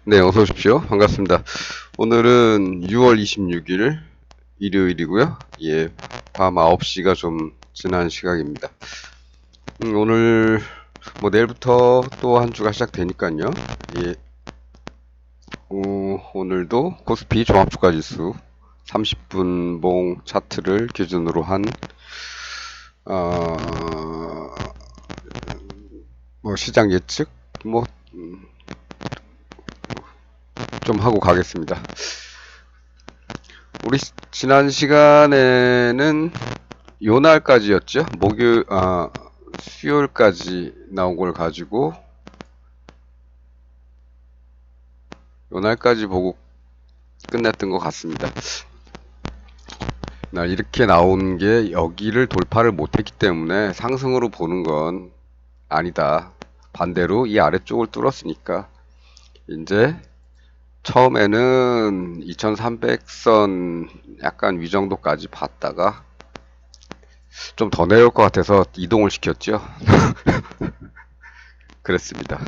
네, 어서 오십시오. 반갑습니다. 오늘은 6월 26일 일요일이고요. 예, 밤 9시가 좀 지난 시각입니다. 오늘 내일부터 또 한 주가 시작되니까요. 예, 오늘도 코스피 종합주가지수 30분봉 차트를 기준으로 한 어, 시장 예측 좀 하고 가겠습니다. 우리 지난 시간에는 요날까지였죠. 수요일까지 나온 걸 가지고 요날까지 보고 끝냈던 것 같습니다. 이렇게 나온 게 여기를 돌파를 못했기 때문에 상승으로 보는 건 아니다. 반대로 이 아래쪽을 뚫었으니까 이제 처음에는 2300선 약간 위 정도까지 봤다가 좀 더 내려올 것 같아서 이동을 시켰죠. 그랬습니다.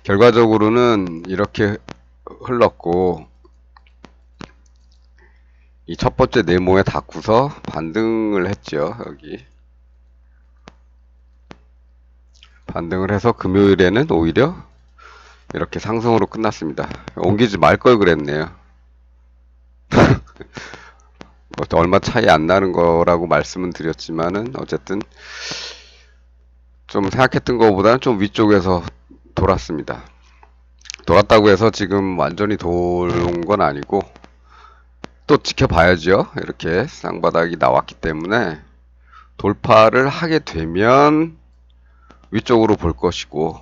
결과적으로는 이렇게 흘렀고 이 첫 번째 네모에 닿고서 반등을 했죠. 여기 반등을 해서 금요일에는 오히려 이렇게 상승으로 끝났습니다. 옮기지 말 걸 그랬네요. 얼마 차이 안 나는 거라고 말씀은 드렸지만은 어쨌든 좀 생각했던 것보다는 좀 위쪽에서 돌았습니다. 돌았다고 해서 지금 완전히 돌은 건 아니고 또 지켜봐야죠. 이렇게 쌍바닥이 나왔기 때문에 돌파를 하게 되면 위쪽으로 볼 것이고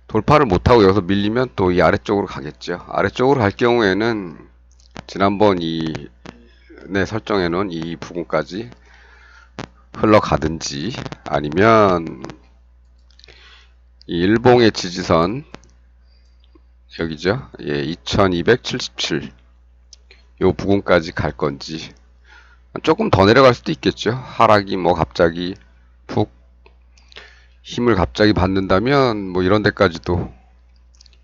돌파를 못하고 여기서 밀리면 또 이 아래쪽으로 가겠죠. 아래쪽으로 갈 경우에는 지난번 설정해 놓은 이 부분까지 흘러가든지 아니면 이 일봉의 지지선 여기죠. 예, 2277 요 부분까지 갈 건지 조금 더 내려갈 수도 있겠죠. 하락이 갑자기 푹 힘을 갑자기 받는다면 이런 데까지도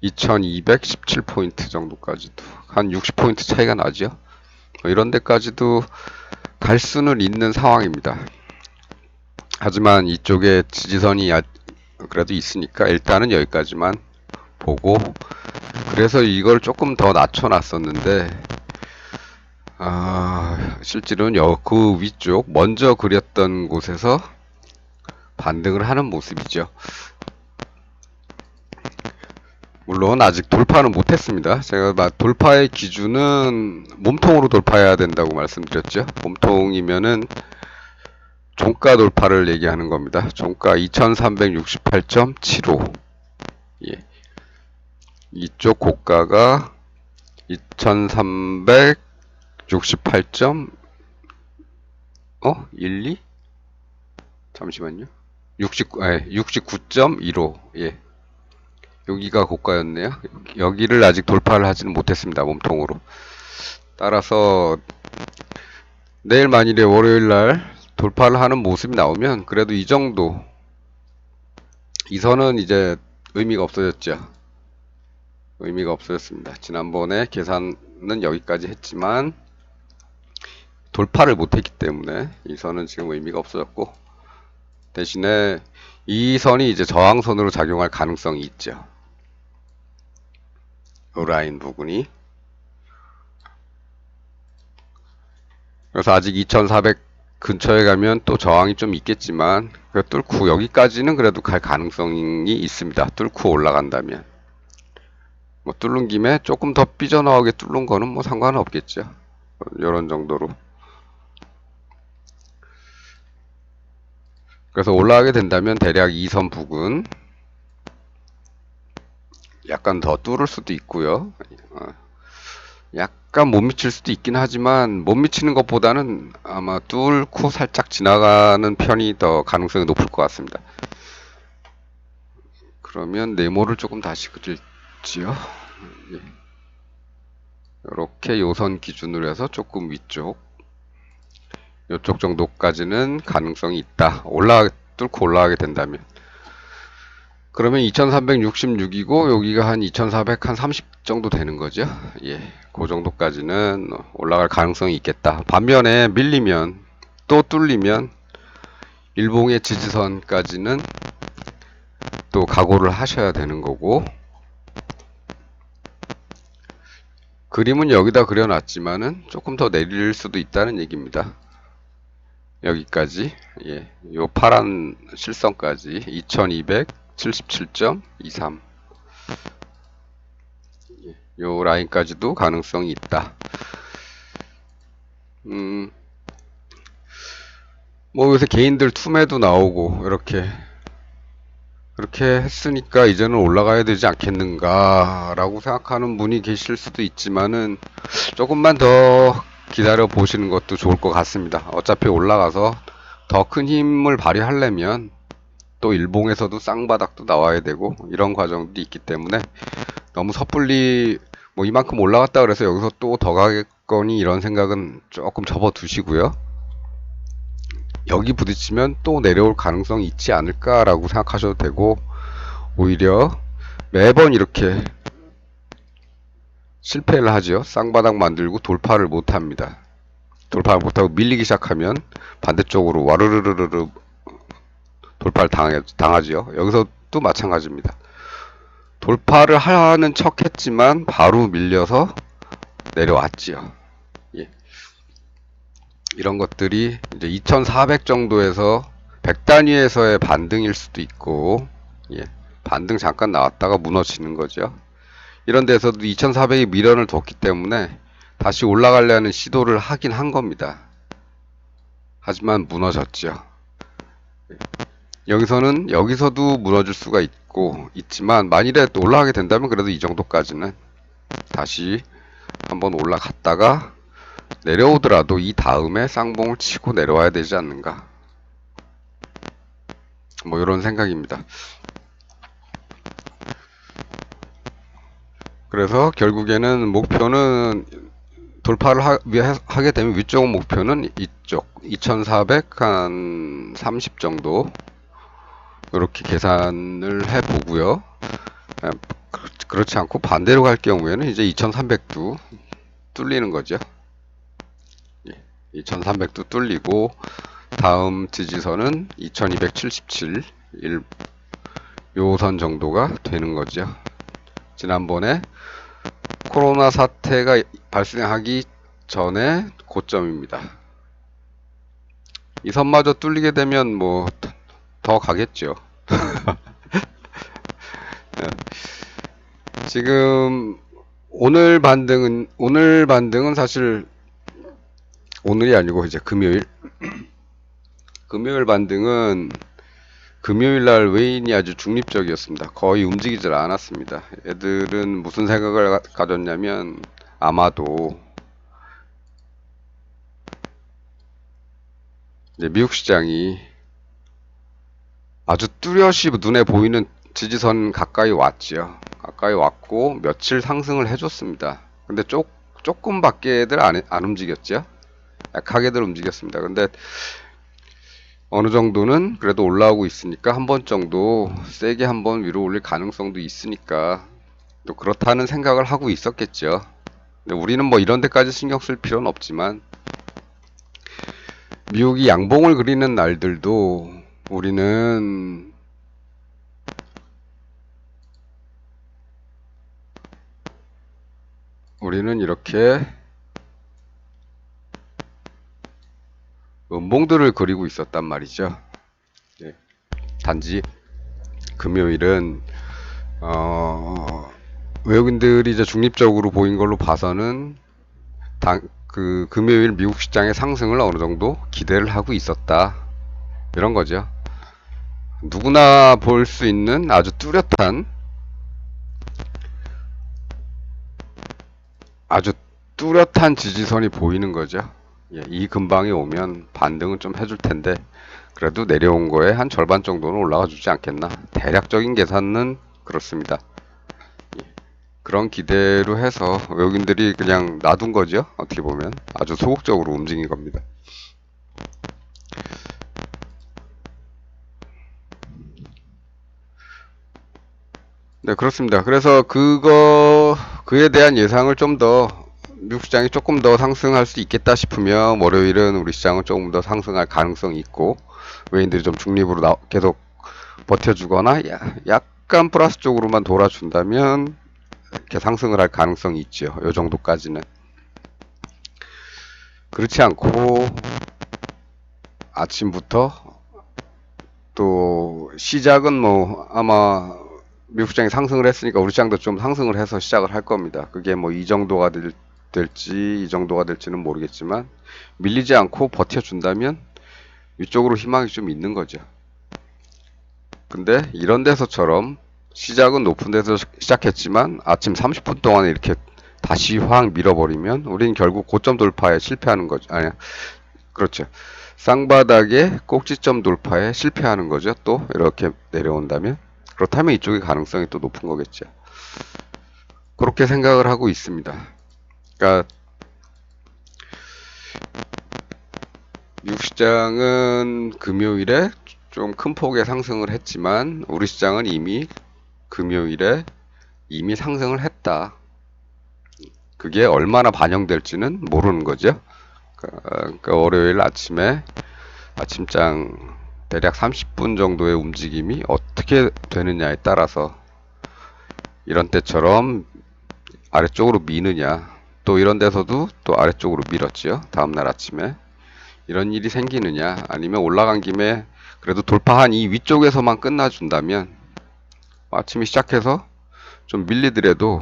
2217포인트 정도까지도 한 60포인트 차이가 나죠. 이런 데까지도 갈 수는 있는 상황입니다. 하지만 이쪽에 지지선이 그래도 있으니까 일단은 여기까지만 보고 그래서 이걸 조금 더 낮춰놨었는데 실제로는 그 위쪽 먼저 그렸던 곳에서 반등을 하는 모습이죠. 물론 아직 돌파는 못했습니다. 제가 돌파의 기준은 몸통으로 돌파해야 된다고 말씀드렸죠. 몸통이면은 종가 돌파를 얘기하는 겁니다. 종가 2368.75. 예. 이쪽 고가가 2368. 12? 잠시만요. 69.15. 예. 여기가 고가였네요. 여기를 아직 돌파를 하지는 못했습니다. 몸통으로. 따라서 내일 만일에 월요일날 돌파를 하는 모습이 나오면 그래도 이 정도 이 선은 이제 의미가 없어졌죠. 의미가 없어졌습니다. 지난번에 계산은 여기까지 했지만 돌파를 못했기 때문에 이 선은 지금 의미가 없어졌고 대신에 이 선이 이제 저항선으로 작용할 가능성이 있죠. 이 라인 부분이. 그래서 아직 2400 근처에 가면 또 저항이 좀 있겠지만 뚫고 여기까지는 그래도 갈 가능성이 있습니다. 뚫고 올라간다면 뚫는 김에 조금 더 삐져나오게 뚫는 거는 상관은 없겠죠. 이런 정도로. 그래서 올라가게 된다면 대략 2선 부근 약간 더 뚫을 수도 있고요. 약간 못 미칠 수도 있긴 하지만 못 미치는 것보다는 아마 뚫고 살짝 지나가는 편이 더 가능성이 높을 것 같습니다. 그러면 네모를 조금 다시 그릴지요. 이렇게 요선 기준으로 해서 조금 위쪽 이쪽 정도까지는 가능성이 있다. 뚫고 올라가게 된다면. 그러면 2366이고 여기가 한 2430 정도 되는 거죠. 예. 그 정도까지는 올라갈 가능성이 있겠다. 반면에 밀리면 또 뚫리면 일봉의 지지선까지는 또 각오를 하셔야 되는 거고, 그림은 여기다 그려놨지만은 조금 더 내릴 수도 있다는 얘기입니다. 여기까지, 예, 요 파란 실선까지 2277.23, 요 라인까지도 가능성이 있다. 뭐 요새 개인들 투매도 나오고 그렇게 했으니까 이제는 올라가야 되지 않겠는가 라고 생각하는 분이 계실 수도 있지만은 조금만 더 기다려 보시는 것도 좋을 것 같습니다. 어차피 올라가서 더 큰 힘을 발휘하려면 또 일봉에서도 쌍바닥도 나와야 되고 이런 과정도 있기 때문에 너무 섣불리 뭐 이만큼 올라갔다 그래서 여기서 또 더 가겠거니 이런 생각은 조금 접어 두시고요. 여기 부딪히면 또 내려올 가능성이 있지 않을까라고 생각하셔도 되고, 오히려 매번 이렇게 실패를 하죠. 쌍바닥 만들고 돌파를 못합니다. 돌파를 못하고 밀리기 시작하면 반대쪽으로 와르르르르 돌파를 당하죠. 여기서 또 마찬가지입니다. 돌파를 하는 척 했지만 바로 밀려서 내려왔지요. 예. 이런 것들이 이제 2400 정도에서 100단위에서의 반등일 수도 있고, 예. 반등 잠깐 나왔다가 무너지는 거죠. 이런 데서도 2400이 미련을 뒀기 때문에 다시 올라가려는 시도를 하긴 한 겁니다. 하지만 무너졌죠. 여기서도 무너질 수가 있지만 만일에 또 올라가게 된다면 그래도 이 정도까지는 다시 한번 올라갔다가 내려오더라도 이 다음에 쌍봉을 치고 내려와야 되지 않는가, 뭐 이런 생각입니다. 그래서 결국에는 목표는 돌파를 하게 되면 위쪽 목표는 이쪽 2400 한 30 정도 이렇게 계산을 해 보고요. 그렇지 않고 반대로 갈 경우에는 이제 2300도 뚫리는 거죠. 2300도 뚫리고 다음 지지선은 2277 요 선 정도가 되는 거죠. 지난번에 코로나 사태가 발생하기 전에 고점입니다. 이 선마저 뚫리게 되면 뭐 더 가겠죠. 지금 오늘 반등은 사실 오늘이 아니고 이제 금요일 반등은 금요일 날 외인이 아주 중립적이었습니다. 거의 움직이질 않았습니다. 애들은 무슨 생각을 가졌냐면 아마도 이제 미국 시장이 아주 뚜렷이 눈에 보이는 지지선 가까이 왔지요. 가까이 왔고 며칠 상승을 해줬습니다. 근데 조금밖에들 안 움직였죠. 약하게들 움직였습니다. 근데 어느 정도는 그래도 올라오고 있으니까 한 번 정도 세게 한번 위로 올릴 가능성도 있으니까 또 그렇다는 생각을 하고 있었겠죠. 근데 우리는 뭐 이런 데까지 신경 쓸 필요는 없지만 미국이 양봉을 그리는 날들도 우리는 이렇게 음봉들을 그리고 있었단 말이죠. 예. 단지 금요일은 외국인들이 이제 중립적으로 보인 걸로 봐서는 금요일 미국 시장의 상승을 어느 정도 기대를 하고 있었다, 이런 거죠. 누구나 볼 수 있는 아주 뚜렷한 지지선이 보이는 거죠. 예, 이 근방에 오면 반등은 좀 해줄 텐데 그래도 내려온 거에 한 절반 정도는 올라가 주지 않겠나, 대략적인 계산은 그렇습니다. 예, 그런 기대로 해서 외국인들이 그냥 놔둔 거죠. 어떻게 보면 아주 소극적으로 움직인 겁니다. 네, 그렇습니다. 그래서 그에 대한 예상을 좀 더, 미국 시장이 조금 더 상승할 수 있겠다 싶으면, 월요일은 우리 시장은 조금 더 상승할 가능성이 있고, 외인들이 좀 중립으로 계속 버텨주거나, 약간 플러스 쪽으로만 돌아준다면, 이렇게 상승을 할 가능성이 있죠. 요 정도까지는. 그렇지 않고, 아침부터 또 시작은 뭐 아마 미국 시장이 상승을 했으니까 우리 시장도 좀 상승을 해서 시작을 할 겁니다. 그게 뭐 이 정도가 될지 이 정도가 될지는 모르겠지만 밀리지 않고 버텨준다면 위쪽으로 희망이 좀 있는 거죠. 근데 이런 데서처럼 시작은 높은 데서 시작했지만 아침 30분 동안에 이렇게 다시 확 밀어버리면 우리는 결국 고점 돌파에 실패하는 거죠. 아니, 그렇죠. 쌍바닥에 꼭지점 돌파에 실패하는 거죠. 또 이렇게 내려온다면 그렇다면 이쪽의 가능성이 또 높은 거겠죠. 그렇게 생각을 하고 있습니다. 그러니까 미국 시장은 금요일에 좀 큰 폭의 상승을 했지만 우리 시장은 이미 금요일에 이미 상승을 했다. 그게 얼마나 반영될지는 모르는 거죠. 그러니까 월요일 아침에 아침장 대략 30분 정도의 움직임이 어떻게 되느냐에 따라서 이런 때처럼 아래쪽으로 미느냐 또 이런 데서도 또 아래쪽으로 밀었지요. 다음날 아침에 이런 일이 생기느냐 아니면 올라간 김에 그래도 돌파한 이 위쪽에서만 끝나준다면 아침에 시작해서 좀 밀리더라도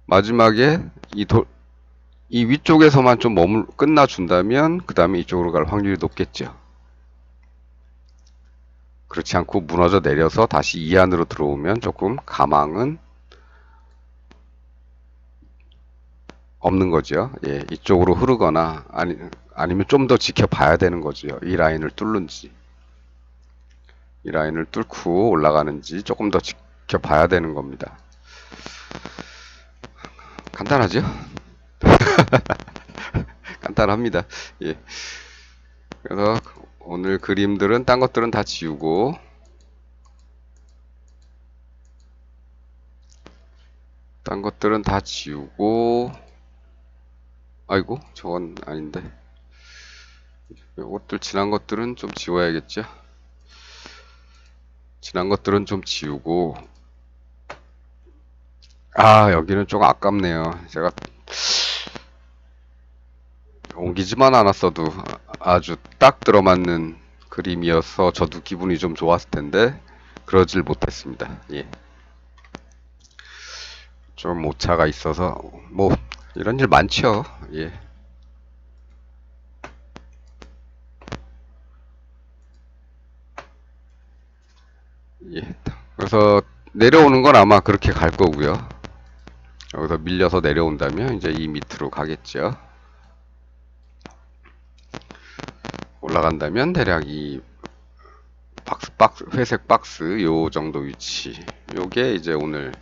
마지막에 이 위쪽에서만 좀 끝나준다면 그 다음에 이쪽으로 갈 확률이 높겠죠. 그렇지 않고 무너져 내려서 다시 이 안으로 들어오면 조금 가망은 없는 거죠. 예, 이쪽으로 흐르거나 아니면 좀 더 지켜봐야 되는 거죠. 이 라인을 뚫는지 이 라인을 뚫고 올라가는지 조금 더 지켜봐야 되는 겁니다. 간단하죠? 간단합니다. 예. 그래서 오늘 그림들은 딴 것들은 다 지우고 딴 것들은 다 지우고 아이고 저건 아닌데 요것들 지난 것들은 좀 지워야겠죠. 지난 것들은 좀 지우고 여기는 조금 아깝네요. 제가 옮기지만 않았어도 아주 딱 들어맞는 그림이어서 저도 기분이 좀 좋았을 텐데 그러질 못했습니다. 예. 좀 오차가 있어서 뭐 이런 일 많죠. 예. 예. 그래서 내려오는 건 아마 그렇게 갈 거고요. 여기서 밀려서 내려온다면 이제 이 밑으로 가겠죠. 올라간다면 대략 이 회색 박스 요 정도 위치. 요게 이제 오늘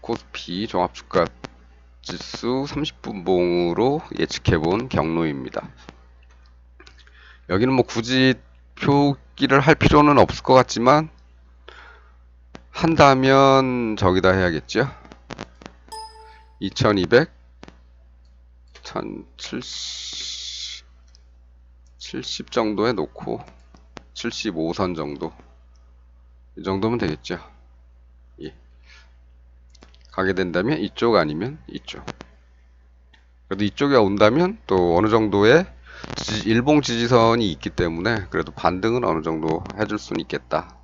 코스피 종합주가 지수 30분봉으로 예측해본 경로입니다. 여기는 뭐 굳이 표기를 할 필요는 없을 것 같지만 한다면 저기다 해야겠죠. 2200 1070 정도에 놓고 75선 정도 이 정도면 되겠죠. 예. 가게 된다면 이쪽 아니면 이쪽. 그래도 이쪽에 온다면 또 어느 정도의 일봉 지지선이 있기 때문에 그래도 반등은 어느 정도 해줄 수는 있겠다.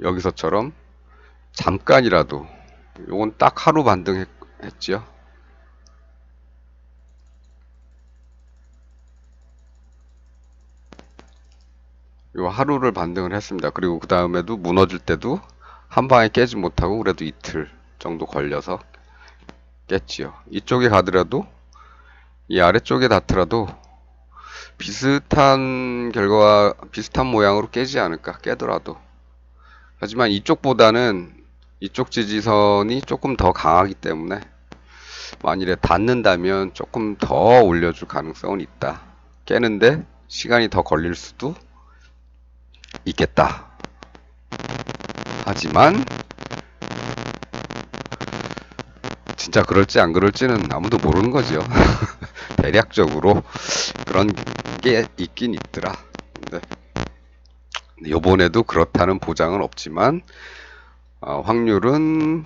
여기서처럼 잠깐이라도 요건 딱 하루 반등했지요. 요 하루를 반등을 했습니다. 그리고 그 다음에도 무너질 때도 한 방에 깨지 못하고 그래도 이틀 정도 걸려서 깼지요. 이쪽에 가더라도 이 아래쪽에 닿더라도 비슷한 결과와 비슷한 모양으로 깨지 않을까 깨더라도. 하지만 이쪽보다는 이쪽 지지선이 조금 더 강하기 때문에 만일에 닿는다면 조금 더 올려줄 가능성은 있다. 깨는데 시간이 더 걸릴 수도 있겠다. 하지만 진짜 그럴지 안 그럴지는 아무도 모르는 거죠. 대략적으로 그런 게 있긴 있더라. 근데 요번에도 그렇다는 보장은 없지만 확률은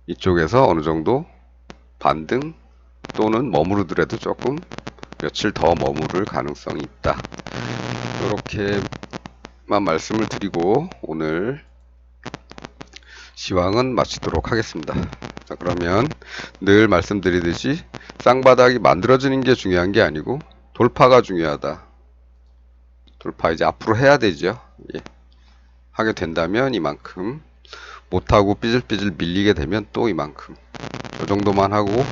이쪽에서 어느 정도 반등 또는 머무르더라도 조금 며칠 더 머무를 가능성이 있다. 이렇게만 말씀을 드리고 오늘 시황은 마치도록 하겠습니다. 자, 그러면 늘 말씀드리듯이 쌍바닥이 만들어지는 게 중요한 게 아니고 돌파가 중요하다. 돌파 이제 앞으로 해야 되죠. 예. 하게 된다면 이만큼, 못하고 삐질삐질 밀리게 되면 또 이만큼. 이 정도만 하고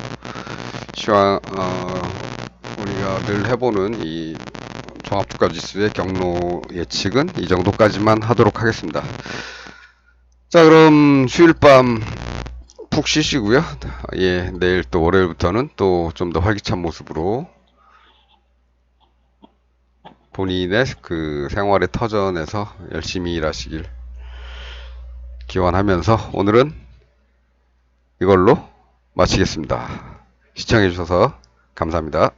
시황 우리가 늘 해보는 이 종합주가지수의 경로 예측은 이 정도까지만 하도록 하겠습니다. 자, 그럼 휴일 밤 푹 쉬시고요. 예, 내일 또 월요일부터는 또 좀 더 활기찬 모습으로 본인의 그 생활의 터전에서 열심히 일하시길 기원하면서 오늘은 이걸로 마치겠습니다. 시청해주셔서 감사합니다.